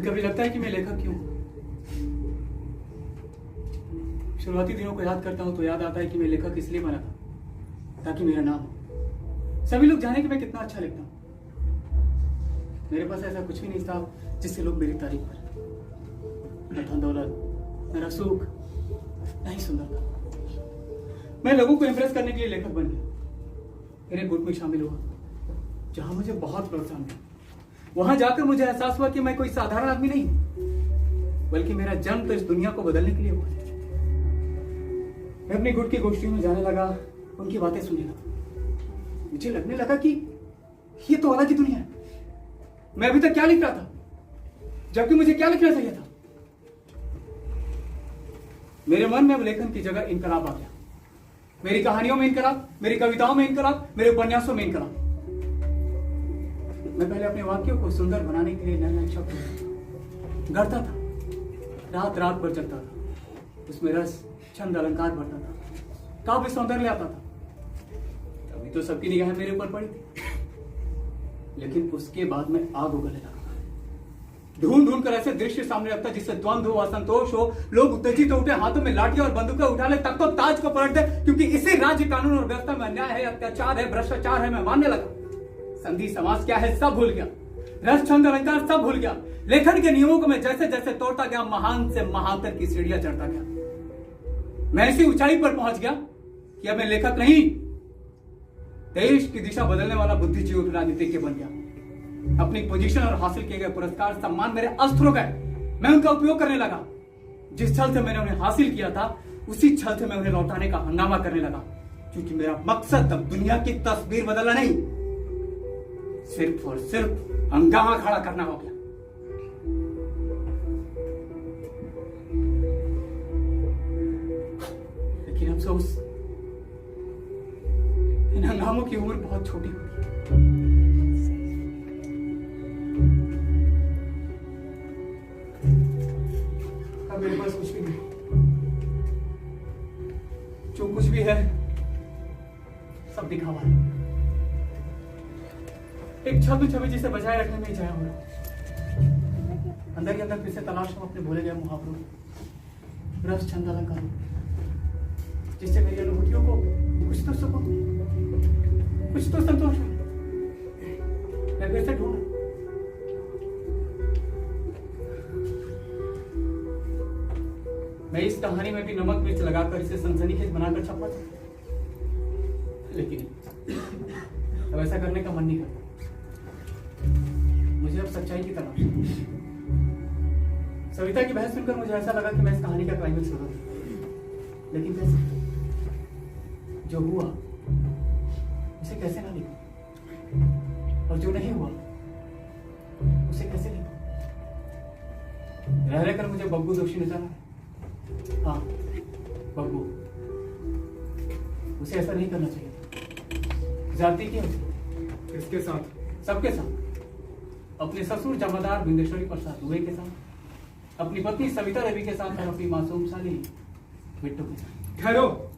कभी कभी लगता है कि मैं लेखक क्यों हूं। शुरुआती दिनों को याद करता हूं तो याद आता है कि मैं लेखक इसलिए बना था ताकि मेरा नाम हो, सभी लोग जाने कि मैं कितना अच्छा लिखता हूं। मेरे पास ऐसा कुछ भी नहीं था जिससे लोग मेरी तारीफ करें। न धन दौलत, मेरा सुख, नहीं सुंदरता। मैं लोगों को इंप्रेस करने के लिए लेखक बन गया। मेरे ग्रुप में शामिल हुआ जहां मुझे बहुत प्रोत्साहन मिला। वहां जाकर मुझे एहसास हुआ कि मैं कोई साधारण आदमी नहीं, बल्कि मेरा जन्म तो इस दुनिया को बदलने के लिए हुआ है। मैं अपनी गुट की गोष्ठियों में जाने लगा, उनकी बातें सुनने लगा। मुझे लगने लगा कि ये तो अलग ही दुनिया है। मैं अभी तक क्या लिख रहा था, जबकि मुझे क्या लिखना चाहिए था। मेरे मन में अब लेखन की जगह इनकलाब आ गया। मेरी कहानियों में इनकलाब, मेरी कविताओं में इनकलाब, मेरे उपन्यासों में इनकलाब। मैं पहले अपने वाक्यों को सुंदर बनाने के लिए नए नए शब्द गढ़ता था, रात रात भर जगता था। उसमें रस, छंद, अलंकार भरता था, काव्य सौंदर्य आता था। अभी तो सबकी निगाहें मेरे ऊपर पड़ी थी, लेकिन उसके बाद मैं आग उगलने लगा। ढूंढ ढूंढ कर ऐसे दृश्य सामने रखता जिससे द्वंद्व हो, असंतोष हो, लोग उत्तेजित उठे, हाथों में लाठियां और बंदूकें उठा ले, तब तो ताज को पलट दे, क्योंकि इसी राज्य कानून और व्यवस्था में अन्याय है, अत्याचार है, भ्रष्टाचार है, मैं मानने लगा। संधि समाज क्या है सब भूल गया, रस, छंद, अलंकार सब भूल गया। लेखन के नियमों को मैं जैसे जैसे तोड़ता गया, महान से महानतर की सीढ़ियां चढ़ता गया। मैं ऐसी ऊंचाई पर पहुंच गया कि अब मैं लेखक नहीं, देश की दिशा बदलने वाला बुद्धिजीवी राजनीतिज्ञ बन गया। अपनी पोजीशन और हासिल किए गए पुरस्कार, सम्मान मेरे अस्त्र हो गए। मैं उनका उपयोग करने लगा। जिस छल से मैंने उन्हें हासिल किया था, उसी छल से मैं उन्हें लौटाने का हंगामा करने लगा, क्योंकि मेरा मकसद अब दुनिया की तस्वीर बदलना नहीं, सिर्फ और सिर्फ हंगामा खड़ा करना हो गया। लेकिन अफसोस, इन हंगामों की उम्र बहुत छोटी होती है। अब मेरे पास कुछ भी नहीं, जो कुछ भी है सब दिखावा है। एक छवि छवि जिसे बचाए रखने में ही जया हो रहा। अंदर ही अंदर फिर से तलाश हम अपने भूले गए मुहावरों, रस, छंद, अलंकार, जिससे मेरी अनुभूतियों को कुछ तो सुकून, कुछ तो संतोष है। मैं फिर से ढूंढ, मैं इस कहानी में भी नमक मिर्च लगाकर इसे सनसनीखेज बनाकर छपा था, लेकिन अब ऐसा करने का मन नहीं करता। मुझे अब सच्चाई की तलाश है। सविता की बहस सुनकर मुझे ऐसा लगा कि मैं इस कहानी का क्लाइमेक्स होगा, लेकिन कैसे? जो हुआ उसे कैसे ना लिखूं, और जो नहीं हुआ उसे कैसे लिखूं? रह रहकर मुझे बब्बू दोषी नजर आ रहा है। हाँ, बब्बू, उसे ऐसा नहीं करना चाहिए। जाति की होती, किसके साथ? सबके साथ। अपने ससुर जमादार बिंदेश्वरी प्रसाद दुबे के साथ, अपनी पत्नी सविता रवि के साथ और अपनी मासूम साली बिट्टू के साथ। ठहरो।